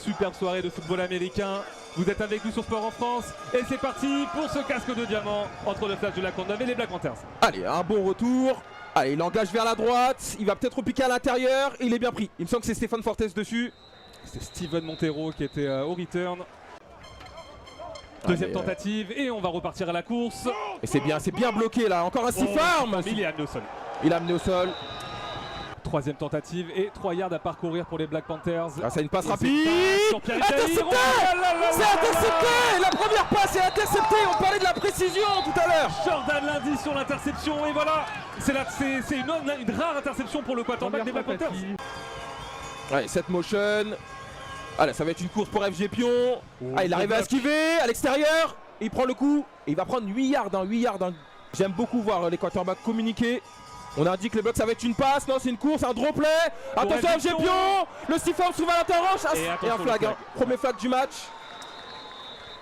superbe soirée de football américain. Vous êtes avec nous sur Sport en France et c'est parti pour ce casque de diamant entre le Flash de la Courneuve et les Black Panthers. Allez, un bon retour. Allez, il engage vers la droite. Il va peut-être repiquer à l'intérieur. Il est bien pris. Il me semble que c'est Stéphane Fortes dessus. C'est Steven Montero qui était au return. Deuxième tentative et on va repartir à la course. Et c'est bien bloqué là. Encore un stiff-arm. Il est amené au sol. Il a amené au sol. Troisième tentative et 3 yards à parcourir pour les Black Panthers. Ah, c'est une passe rapide. Intercepté. C'est intercepté. La première passe est interceptée. On parlait de la précision tout à l'heure. Jordan Lundi sur l'interception et voilà. C'est une rare interception pour le quarterback des Black Panthers. Allez, cette motion. Allez, ça va être une course pour FG Pion. Ah, il arrive à esquiver à l'extérieur. Il prend le coup et il va prendre 8 yards. J'aime beaucoup voir les quarterbacks communiquer. On indique que les blocs ça va être une passe, non c'est une course, un draw play. Attention FG Pion. Le stiff-arm se trouve à l'interroge. Et un flag, premier flag du match.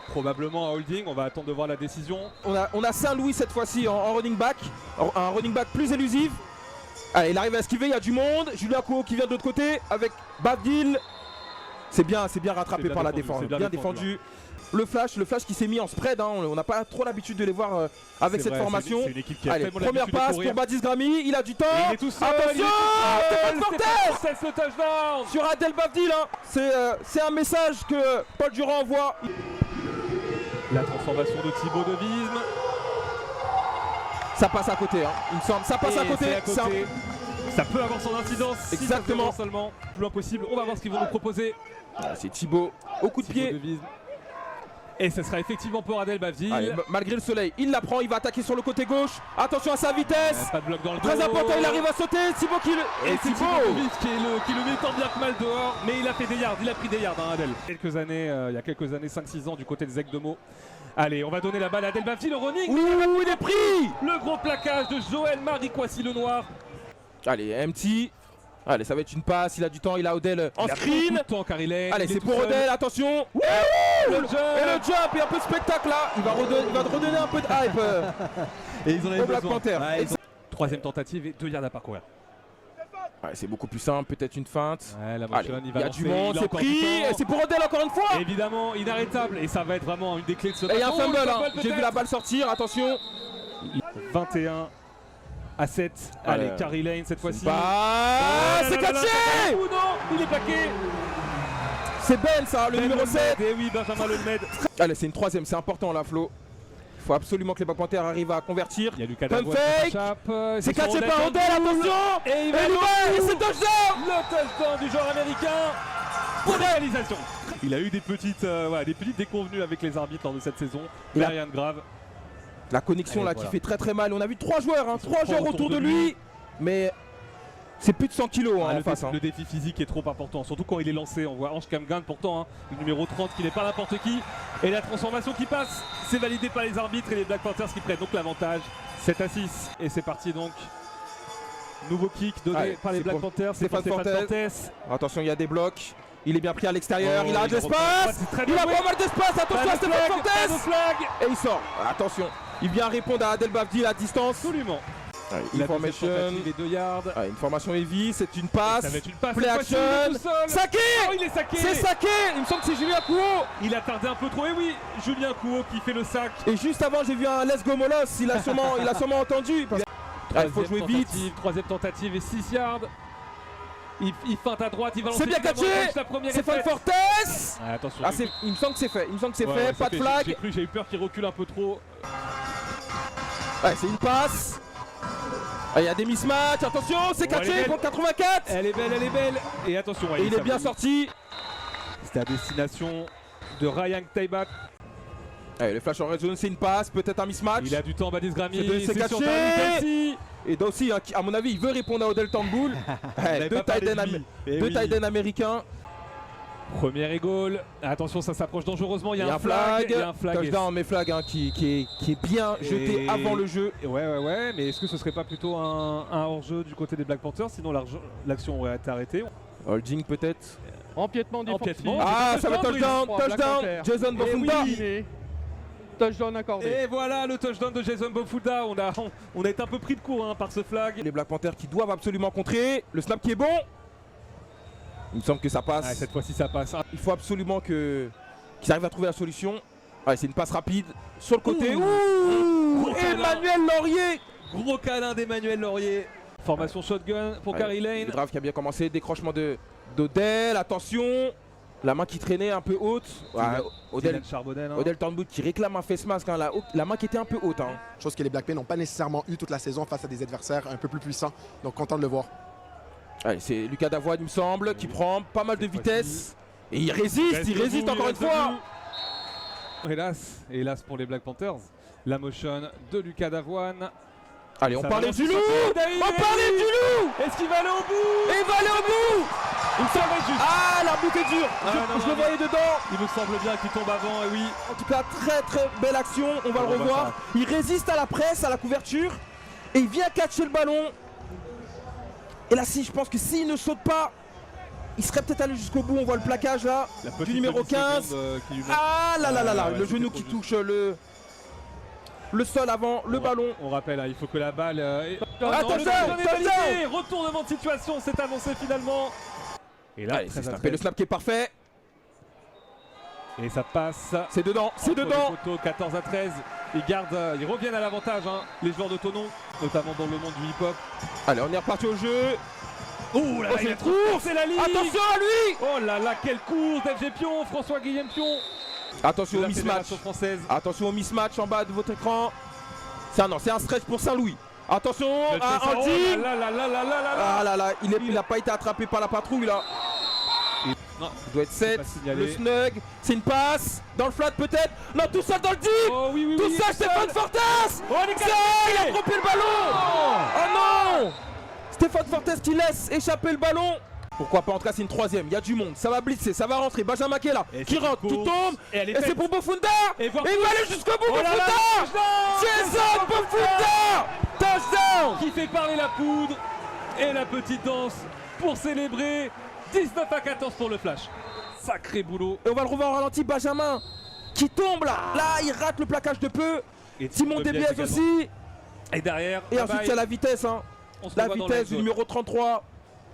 Probablement un holding, on va attendre de voir la décision. On a Saint-Louis cette fois-ci en running back. Un running back plus élusif. Allez, il arrive à esquiver, il y a du monde. Julien Couo qui vient de l'autre côté avec Bavdil. C'est bien rattrapé par la défense, bien défendu. Le flash qui s'est mis en spread, hein. On n'a pas trop l'habitude de les voir avec cette formation. C'est une équipe qui a Allez, très première passe pour Badis Grami, il a du temps. Il est tout seul, attention, Stéphane Fortes le touchdown sur Adel Bavdil, hein. C'est un message que Paul Durand envoie. La transformation de Thibaut de Visme. Ça passe à côté, hein. Il me semble, ça passe à côté. Ça peut avoir son incidence. Exactement. Si seulement, plus impossible. On va voir ce qu'ils vont nous proposer. C'est Thibaut au coup de pied. Et ce sera effectivement pour Adel Bavdil. Allez, malgré le soleil, il la prend, il va attaquer sur le côté gauche. Attention à sa vitesse. Pas de bloc dans le dos. Très important, il arrive à sauter. Thibaut qui le. Et Thibaut qui le met tant bien que mal dehors. Mais il a fait des yards, il a pris des yards, hein, Adel. Il y a quelques années, 5-6 ans, du côté des Aigles de Meaux. Allez, on va donner la balle à Adel Bavdil au running. Ouh, il est pris. Le gros plaquage de Joël Marikwasi le Noir. Allez, empty. Allez, ça va être une passe, il a du temps, il a Odell en screen. Allez, c'est pour Odell, attention. Et le jump et un peu de spectacle là. Il va redonner un peu de hype. Et ils en avaient Black Panther. Troisième tentative et 2 yards à parcourir. Ouais, c'est beaucoup plus simple, peut-être une feinte. Ouais, la allez, motion, il y a du monde, c'est pris. Et c'est pour Odell encore une fois. Évidemment, inarrêtable. Et ça va être vraiment une des clés de ce match. Et il y a un fumble, hein. J'ai vu la balle sortir, attention. 21-7. Allez, Carrie Lane cette fois-ci. C'est catché. Ou non, il est plaqué. C'est Ben ça, le numéro 7. Et oui, Benjamin Lelmed. Allez, c'est une troisième, c'est important là, Flo. Il faut absolument que les Black Panthers arrivent à convertir. Il y a Lucas Pump fake. C'est catché par Odell, attention. Et c'est touchdown. Le touchdown du joueur américain. Pour réalisation. Il a eu des petites déconvenues avec les arbitres lors de cette saison. Mais rien de grave. La connexion là qui fait très mal. On a vu 3 joueurs, hein, 3 joueurs autour de lui. Mais c'est plus de 100 kilos en face. Le défi physique est trop important, surtout quand il est lancé. On voit Ange Kamgan pourtant, hein, le numéro 30 qui n'est pas n'importe qui. Et la transformation qui passe, c'est validé par les arbitres et les Black Panthers qui prennent donc l'avantage. 7-6. Et c'est parti donc. Nouveau kick donné par les Black Panthers. Stéphane Fortes. Attention, il y a des blocs. Il est bien pris à l'extérieur, il a de l'espace. Il a pas mal d'espace, attention à Stéphane Fortes. Et il sort, attention. Il vient répondre à Adel Bavdil à distance. Absolument. Une formation. Les 2 yards. Une formation heavy, c'est une passe. Play action. Saqué. Il est saqué. C'est saqué. Il me semble que c'est Julien Couo. Il a tardé un peu trop. Et oui, Julien Couo qui fait le sac. Et juste avant, j'ai vu un Let's Go Molos. Il a sûrement entendu. Il faut jouer vite. Troisième tentative et 6 yards. Il feinte à droite, il va lancer. C'est bien catché. C'est Stéphane Fortes. Attention. Il me semble que c'est fait. Fait. Pas de flag. J'ai eu peur qu'il recule un peu trop. Ouais, c'est une passe. Il y a des mismatchs. Attention, c'est catché pour 84. Elle est belle. Et attention. Et il est bien sorti. C'était à destination de Ryan Taibat. Allez, le flash en red zone, c'est une passe, peut-être un mismatch. Il a du temps, Badis Grami. C'est catché. Et Dossi, à mon avis, il veut répondre à Odell Tamboul. Deux tight ends américains. Premier et goal. Attention, ça s'approche dangereusement. Il y a un flag. Il y a un flag. Touchdown, mais flag qui est bien jeté avant le jeu. Ouais. Mais est-ce que ce serait pas plutôt un hors-jeu du côté des Black Panthers? Sinon, l'action aurait été arrêtée. Holding peut-être. Empiètement défensif. Ça va touchdown. Jason Bofunda. Touchdown accordé. Et voilà le touchdown de Jason Bofunda. On a été un peu pris de court par ce flag. Les Black Panthers qui doivent absolument contrer. Le snap qui est bon. Il me semble que ça passe. Ah, cette fois-ci ça passe. Il faut absolument qu'ils arrivent à trouver la solution. Allez, c'est une passe rapide sur le côté. Ouh, Emmanuel Laurier. Gros câlin d'Emmanuel Laurier. Formation shotgun pour Kari Lane. Le drive qui a bien commencé, décrochement d'Odell, attention. La main qui traînait un peu haute. Ouais, Odell Charbonnel. Hein. Odell Turnbull qui réclame un face mask, hein, la main qui était un peu haute. Hein. Chose que les Black Pain n'ont pas nécessairement eu toute la saison face à des adversaires un peu plus puissants. Donc content de le voir. Allez, c'est Lucas Davoine, il me semble, qui prend pas mal de vitesse. Et il résiste encore une fois. Hélas pour les Black Panthers. La motion de Lucas Davoine. Allez, on parlait du loup. On parlait du loup. Est-ce qu'il va aller au bout? Et il va aller au bout. Il me semble juste. Ah, l'arbitre est dur. Je le voyais dedans. Il me semble bien qu'il tombe avant, et oui. En tout cas, très belle action. On va le revoir. Il résiste à la presse, à la couverture. Et il vient catcher le ballon. Et là, si je pense que s'il ne saute pas, il serait peut-être allé jusqu'au bout. On voit le plaquage là du numéro 15. Ah là, le genou qui touche le sol avant le ballon. On rappelle, hein, il faut que la balle. Attention, retournement de situation, c'est annoncé finalement. Et là, le snap qui est parfait. Et ça passe. C'est dedans, c'est dedans. 14-13. Ils reviennent à l'avantage, hein, les joueurs de Thonon, notamment dans le monde du hip-hop. Allez, on est reparti au jeu. Oh là là, c'est course, c'est la ligne. Attention à lui. Oh là là, quelle course d'FG Pion, François Guillaume Pion. Attention au mismatch. Attention au mismatch en bas de votre écran. C'est un stretch pour Saint-Louis. Attention à Andy. Ah là là, il n'a pas été attrapé par la patrouille là. Il doit être 7. Le snug. C'est une passe. Dans le flat peut-être. Non, tout seul dans le deep. Oh, oui, tout seul, Stéphane Fortes. Oh, il a droppé le ballon. Oh non. Stéphane Fortes qui laisse échapper le ballon. Pourquoi pas, en tout cas c'est une troisième, il y a du monde, ça va blitzer, ça va rentrer, Benjamin qui est là, qui rentre, qui tombe, et c'est pour Bofunda. Et il va aller jusqu'au bout, Bofunda. Jason Bofunda. Touchdown. Qui fait parler la poudre. Et la petite danse pour célébrer. 19-14 pour le flash. Sacré boulot. Et on va le revoir au ralenti, Benjamin qui tombe là. Là il rate le plaquage de peu. Et Simon Desbiès aussi. Et derrière. Et ensuite il y a la vitesse, hein. La vitesse du numéro 33.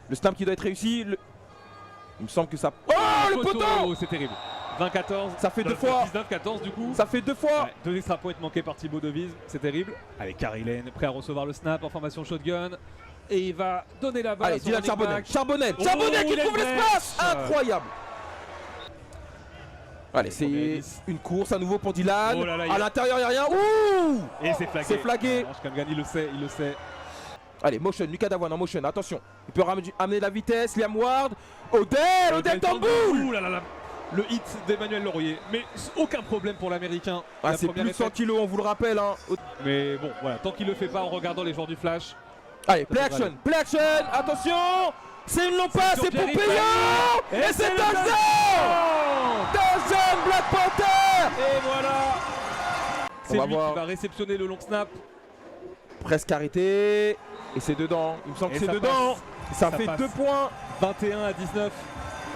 Le snap qui doit être réussi. Il me semble que ça. Oh, le poteau. C'est terrible. 20-14. Ça fait deux fois. 19-14 du coup. Ça fait deux fois. Ouais, 2 extra points manqués par Thibaut Devise. C'est terrible. Allez, Kari Lane prêt à recevoir le snap en formation shotgun. Et il va donner la balle. Allez, Dylan Charbonnel. Charbonnel qui trouve l'espace. Incroyable. Allez, c'est une course à nouveau pour Dylan. À l'intérieur, il n'y a rien. Ouh. Et c'est flagué. C'est flagué. Il le sait. Allez, motion, Lucas Davoine en motion, attention. Il peut amener la vitesse, Liam Ward. Odell Turnbull. Le hit d'Emmanuel Laurier. Mais aucun problème pour l'Américain. C'est plus de 100 kilos, on vous le rappelle. Hein. Mais bon, voilà, tant qu'il le fait pas en regardant les joueurs du flash. Allez, play action, attention. C'est une longue passe, c'est pour Payan. Et c'est touchdown. Touchdown Black Panther. Et voilà. C'est lui qui va réceptionner le long snap. Presque arrêté. Et c'est dedans. Il me semble que c'est dedans. Ça fait 2 points. 21-19.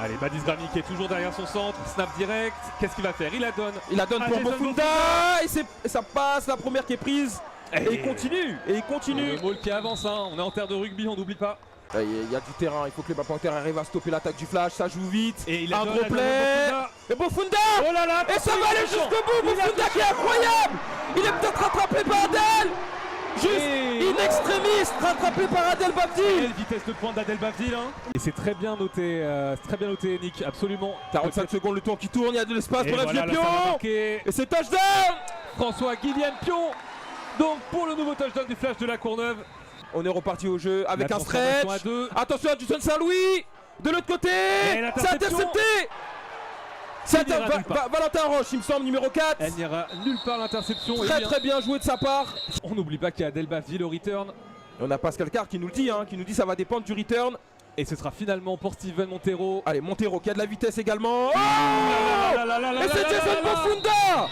Allez, Badis Grami qui est toujours derrière son centre. Snap direct. Qu'est-ce qu'il va faire? Il la donne pour Bofunda. Et ça passe. La première qui est prise. Et il continue. Le ball qui avance. Hein. On est en terre de rugby, on n'oublie pas. Il y a du terrain. Il faut que les Black Panthers arrivent à stopper l'attaque du flash. Ça joue vite. Et il un gros play. Et Bofunda. Oh là là. Et ça va aller jusqu'au bout. Bofunda qui est incroyable. Il est peut-être rattrapé par Adel. Juste in extremis, rattrapé par Adel Bavdil. Quelle vitesse de pointe d'Adel Bavdil, hein. Et c'est très bien noté, Nick, absolument. 45 secondes, le tour qui tourne, il y a de l'espace pour FG Pion. Et c'est touchdown. François Guillaume Pion. Donc pour le nouveau touchdown du flash de la Courneuve. On est reparti au jeu avec un stretch. Attention à Justin Saint-Louis. De l'autre côté, c'est intercepté. Valentin Roche, il me semble, numéro 4. Elle n'ira nulle part l'interception. Très bien joué de sa part. On n'oublie pas qu'il y a Adel Bavdil au return. Et on a Pascal Carr qui nous le dit, ça va dépendre du return. Et ce sera finalement pour Steven Montero. Allez, Montero qui a de la vitesse également. Et c'est Jason Bofunda.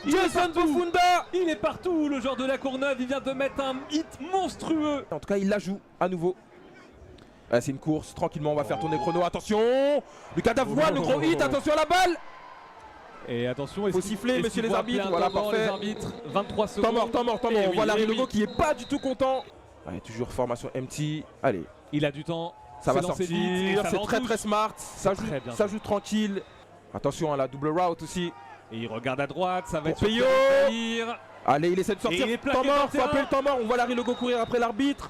Jason Bofunda. Il est partout, le joueur de la Courneuve. Il vient de mettre un hit monstrueux. En tout cas, il la joue à nouveau. C'est une course, tranquillement, on va faire tourner le chrono. Attention, Lucas Davoine, le gros hit, attention à la balle. Et attention, il faut siffler, messieurs les arbitres. Voilà, parfait. 23 secondes. Temps mort. On voit Larry Legault qui est pas du tout content. Allez, toujours formation empty. Allez. Il a du temps. Ça va C'est lancé sortir, vite, et ça c'est va en très touche. très smart. Ça joue, très bien ça joué. joue tranquille. Attention à la double route aussi. Et il regarde à droite, ça va Pour être Peyo. sur Allez, il essaie de sortir. Et il est plaqué Temps dans mort, le faut appeler terrain. le temps mort. On voit Larry Logo courir après l'arbitre.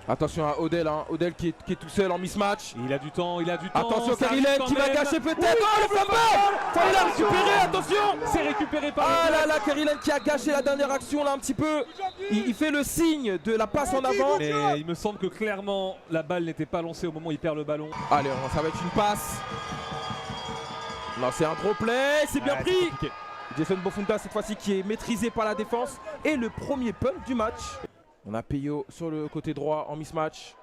Attention à Odell, hein. Odell qui est tout seul en mismatch. Il a du temps, il a du temps. Attention ça Karilen arrive quand qui va même. gâcher peut-être. Oh le flambard. Il a récupéré, attention. C'est récupéré par Ah le là là, Karilen qui a gâché la dernière action là un petit peu. Il fait le signe de la passe en avant. Mais il me semble que clairement la balle n'était pas lancée au moment où il perd le ballon. Allez, ça va être une passe. Non, c'est un drop play, c'est bien Ouais, pris. c'est compliqué. Jason Bofunda cette fois-ci qui est maîtrisé par la défense. Et le premier punt du match. On a Peyo sur le côté droit en mismatch.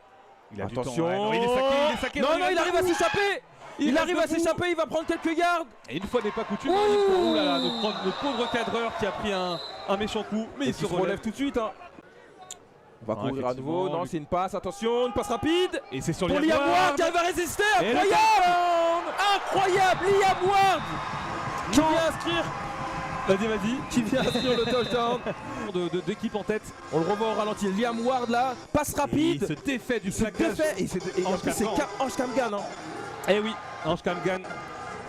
Il a Attention. du temps. Ouais, non, il est saqué. Non, regarde. il arrive à s'échapper. Il reste arrive à debout. s'échapper, il va prendre quelques yards. Et une fois n'est pas coutume, hein, il faut- ouh là là, notre pauvre cadreur qui a pris un méchant coup, mais Et il se relève. tout de suite. Hein. On va Ah, courir à nouveau. effectivement, Non, c'est une passe. Attention, une passe rapide. Et c'est sur Pour Liam Liam Ward Ward. qui arrive à résister. Et le Incroyable. Incroyable, Liam Ward qui Non. vient inscrire. Vas-y. Qui vient inscrire le touchdown. D'équipe en tête. On le revoit au ralenti. Liam Ward là, passe Et il rapide. se défait du Il se plaquage. défait. Et en Ange plus, c'est Kamgan. Ange Kamgan. Hein. Eh oui, Ange Kamgan,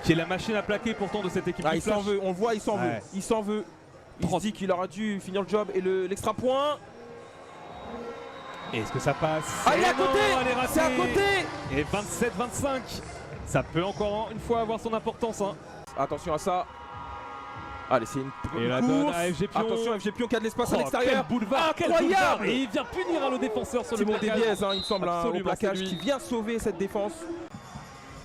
qui est la machine à plaquer pourtant de cette équipe. Ah, du il s'en Flash. veut, on le voit, il s'en veut. Ouais. Il s'en veut. Il se dit qu'il aura dû finir le job et l'extra point. Et est-ce que ça passe? Ah, il est à Et non, côté. elle est ratée. C'est à côté. Et 27-25. Ça peut encore une fois avoir son importance. Hein. Attention à ça. Allez, c'est une Et la course. donne à FG Pion. Attention, FG Pion qui a de l'espace à Oh, l'extérieur. quel boulevard, quel Incroyable. boulevard. Et il vient punir le défenseur sur le Simon plaquage. Desbiez, hein, il me semble, hein, au Absolument, plaquage, c'est lui. qui vient sauver cette défense.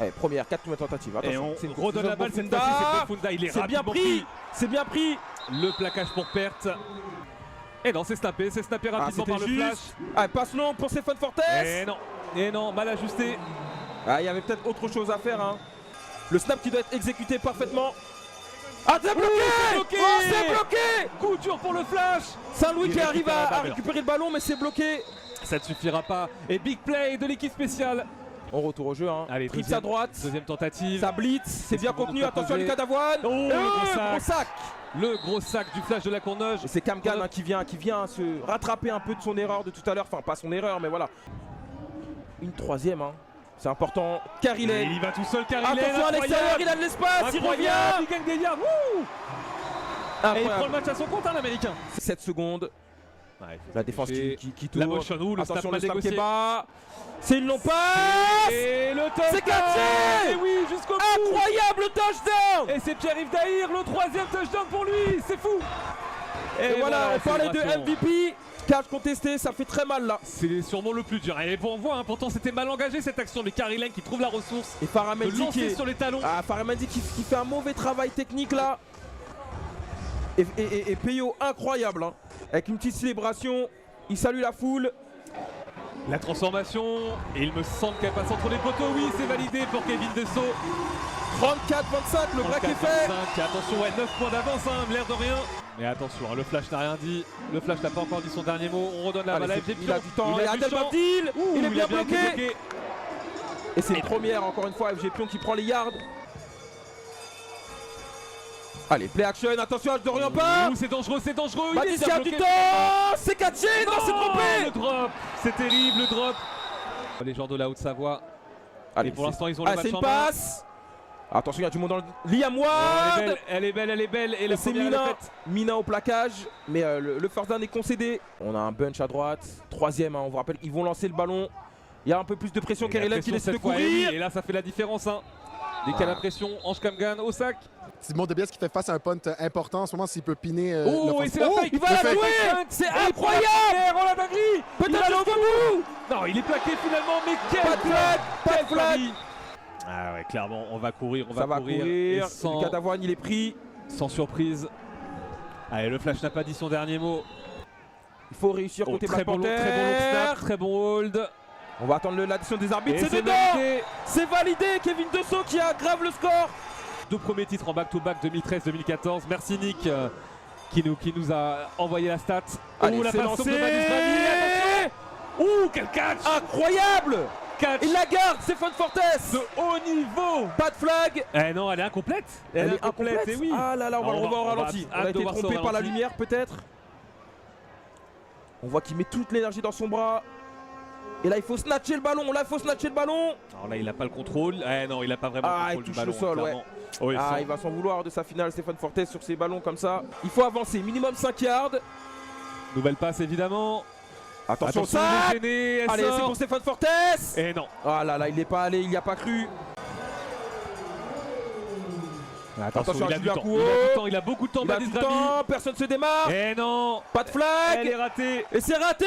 Allez, première, 4 tentatives. Et Attention, on c'est redonne la balle cette Bofunda. fois-ci, c'est Bofunda, il est C'est bien rapidement pris. C'est bien pris. Le plaquage pour perte. Et non, c'est snappé Ah, rapidement par le flash. Ah, passe longue pour Stéphane Fortes. Et non, mal ajusté. Ah, il y avait peut-être autre chose à faire. Hein. Le snap qui doit être exécuté parfaitement. Ah, c'est bloqué. bloqué. Oh, c'est bloqué. Coup dur pour le flash. Saint-Louis Il qui arrive récupère la à balle. récupérer le ballon, mais c'est bloqué. Ça ne suffira pas. Et big play de l'équipe spéciale. On retourne au jeu. Hein. Allez, Trips deuxième- à droite. Deuxième tentative. Ça blitz. C'est bien qu'on contenu. nous Attention à proposait. Lucas Davoine. Oh, le gros gros sac. Le gros sac du flash de la Courneuge. Et c'est Kamgan hein, qui vient se rattraper un peu de son erreur de tout à l'heure. Enfin, pas son erreur, mais voilà. Une troisième. Hein. C'est important. Et Carilen. il va tout seul car il est Attention à l'extérieur. Il a de l'espace. Il Incroyable, revient. il gagne des yards. Wouh. Et il prend le Incroyable. match à son compte, hein, l'américain. 7 secondes. La défense qui tourne. La motion ou le snap Attention, mal le snap qui est négocié. bas. C'est une long passe. Et le touchdown. C'est catché. Et oui, jusqu'au bout. Incroyable touchdown. Et c'est Pierre-Yves Dahir, le troisième touchdown pour lui. C'est fou. Et voilà, on parlait de célébration. MVP. Catch contesté, ça fait très mal là. C'est sûrement le plus dur. Et bon, on voit, hein, pourtant c'était mal engagé cette action de Carilen qui trouve la ressource Et de Faramendi qui lancer est... sur les talons. Ah, Faramendi qui fait un mauvais travail technique là. Et Peyo incroyable hein. Avec une petite célébration. Il salue la foule. La transformation, et il me semble qu'elle passe entre les poteaux. Oui, c'est validé pour Kevin Dessau. 34-25, le break est fait. 34-25. Attention, ouais, 9 points d'avance, hein, l'air de rien. Mais attention, hein, le flash n'a rien dit. Le flash n'a pas encore dit son dernier mot. On redonne la Allez, balle à c'est- FG il a du temps, il du a Adel champ. Babdil. Ouh, Il est bien été bloqué. Et c'est une première encore une fois, FG Pion qui prend les yards. Allez, play action, attention à Dorian Pas. Ouh, c'est dangereux, c'est dangereux. Il est Baptiste bien qui a du bloqué. temps. C'est catché, non c'est Le trompé. drop, c'est terrible, le drop. Les joueurs de la Haute-Savoie. Allez, Et pour c'est- l'instant, ils ont le Ah, match c'est une en main. passe. Attention, il y a du monde dans le... Liam Elle est Ward. belle, elle est belle, elle est belle. Et Et la c'est première, elle Mina. est faite. Mina au plaquage. Mais le first down est concédé. On a un bunch à droite. Troisième, hein, on vous rappelle, ils vont lancer le ballon. Il y a un peu plus de pression. Et la Kerilen qui pression décide de cette fois, et oui, courir. et là, ça fait la différence. Hein. Dès qu'il y a la pression, Ange Kamgan au sac. Simon Desbiez qui fait face à un punt important en ce moment, s'il peut piner. Oh, et c'est la fake. Il va Le la fake. jouer. C'est incroyable. Oh la dinguerie. Peut-être Il aller au bout. Non, il est plaqué finalement, mais quel Pas de flag. Pas de quelle flag. famille. Ah ouais, clairement, on va courir, Ça va courir. courir. Et sans, Lucas Davoine, il est pris. sans surprise. Allez, le flash n'a pas dit son dernier mot. Il faut réussir Oh, côté très Black bon long Panther. snap, très bon hold. On va attendre l'addition des arbitres. Et C'est dedans. validé. C'est validé. Kevin Dessau qui aggrave le score. 2 premiers titres en back-to-back 2013-2014. Merci Nick qui nous a envoyé la stat. Allez, la c'est passe lancé. de Banis Brami, attention. Quel catch. Incroyable. Catch Il la garde. Stéphane Fortes. de haut niveau. Pas de flag. Eh non, elle est incomplète. Elle est incomplète. et oui. Ah là là, on va le revoir au ralenti. On a été voir ça au trompé par la ralenti. lumière peut-être. On voit qu'il met toute l'énergie dans son bras. Et là, il faut snatcher le ballon. Là, il faut snatcher le ballon. Alors là, il n'a pas le contrôle. Non, il n'a pas vraiment le contrôle il touche du ballon. le sol, clairement. Oui, Il va s'en vouloir de sa finale, Stéphane Fortes, sur ses ballons comme ça. Il faut avancer, minimum 5 yards. Nouvelle passe, évidemment. Attention, ça ça. il est gêné, elle Allez, sort. c'est pour Stéphane Fortes. Et non. Ah là là, il n'est pas allé, il n'y a pas cru. Attention il à a du Julien temps. Couot. Il a du temps, il a beaucoup de temps, Il a Badis du Drabi. temps, personne ne se démarre. Et non. Pas de Elle flag. est ratée. Et c'est raté.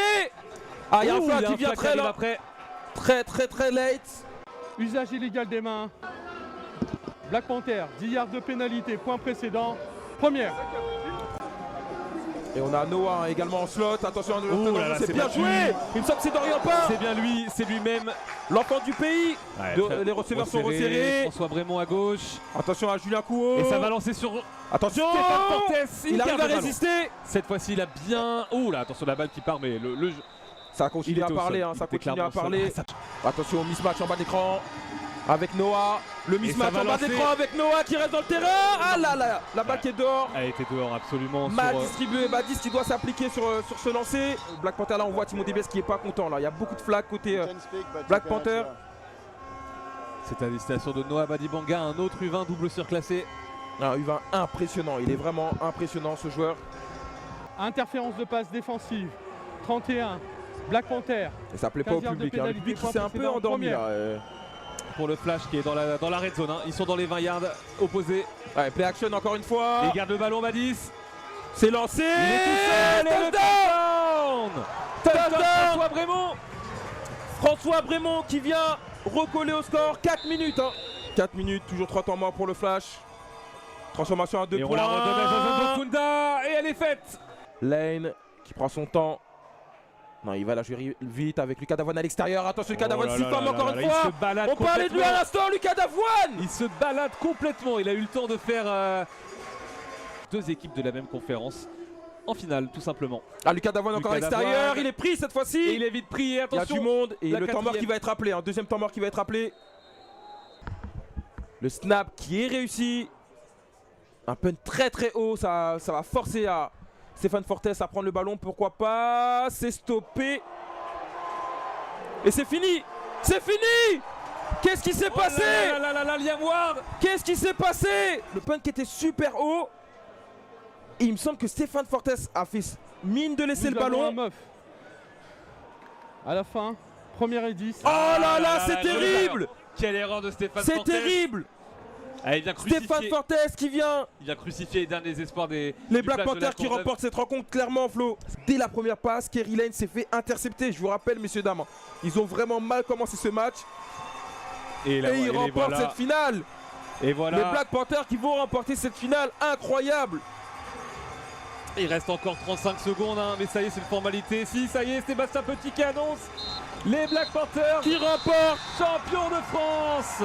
Ah, il y a un Ouh, flag il y a qui un vient flag qui très arrive là. après. Très late. Usage illégal des mains. Black Panther, 10 yards de pénalité, point précédent. Première. Et on a Noah également en slot. Attention, Ouh là là, c'est c'est bien battu. joué. Il me semble que c'est Dorian Pain, C'est bien lui, c'est lui-même. l'enfant du pays. Ouais, Les receveurs sont resserrés. François Brémond à gauche. Attention à Julien Couot. Et ça va lancer sur Attention. Stéphane Fortes. Il arrive garde à le ballon. résister. Cette fois-ci, il a bien. Ouh là, attention la balle qui part, mais le jeu. Ça Il continue était à au parler, sol. hein, Il ça était continue clairement à au sol. parler. Ah, ça- Attention au mismatch en bas d'écran avec Noah. Le mismatch ça va en bas lancer. d'écran avec Noah qui reste dans le terrain. Ah là là, la balle qui est dehors. Elle était dehors absolument. Mal sur, distribué, Badis qui doit s'appliquer sur ce lancer. Black Panther là on voit Timon Debes qui est pas content là. Il y a beaucoup de flags côté Black Panther. C'est à destination de Noah Badibanga, un autre U20 double surclassé. Un U20 impressionnant, il est vraiment impressionnant ce joueur. Interférence de passe défensive. 31. Black Panther. Et ça plaît pas au 15 yards de public, hein. Le pénalité, public qui point s'est un peu précédent, endormi première. là. Pour le flash qui est dans la red zone. Ils sont dans les 20 yards opposés. Ouais, play action encore une fois. Et il garde le ballon, Badis. C'est lancé. Il est tout seul. Et le touchdown. Touchdown, François Brémond. François Brémond qui vient recoller au score. 4 minutes. 4 minutes, toujours 3 temps morts pour le flash. Transformation à 2 Et points. on la redonne à Jojo Bokunda. Et elle est faite. Lane qui prend son temps. Non, il va la jouer vite avec Lucas Davoine à l'extérieur. Attention, Lucas Davoine s'y forme encore une fois. On parlait de lui à l'instant, Lucas Davoine. Il se balade complètement. Il a eu le temps de faire deux équipes de la même conférence en finale, tout simplement. Ah, Lucas Davoine encore à Lucas l'extérieur. Davoine. Il est pris cette fois-ci. Et il est vite pris. Et Il y a attention. du monde. Et la le temps mort qui quatrième. va être appelé. Un deuxième temps mort qui va être appelé. Le snap qui est réussi. Un punt très haut. Ça va forcer à Stéphane Fortes à prendre le ballon. Pourquoi pas. C'est stoppé. Et c'est fini. C'est fini. Qu'est-ce qui s'est passé? Liam Ward. Qu'est-ce qui s'est passé? Le punt qui était super haut. Et il me semble que Stéphane Fortes a fait mine de laisser Nous le avons un ballon. meuf. À la fin, première et 10. Oh là là, c'est terrible. Quelle erreur de Stéphane C'est Fortes. terrible. Ah, il vient Stéphane crucifier. Fortes qui vient. Il vient crucifier les derniers espoirs des. Les du Black flash de la Panthers qui Courneuve. remportent cette rencontre clairement, Flo. Dès la première passe, Kerry Lane s'est fait intercepter. Je vous rappelle, messieurs, dames, ils ont vraiment mal commencé ce match. Et, Et ils remportent cette finale. Et voilà. Les Black Panthers qui vont remporter cette finale incroyable. Il reste encore 35 secondes, hein, mais ça y est, c'est une formalité. Si, ça y est, Sébastien Petit qui annonce les Black Panthers Qui remportent champions de France.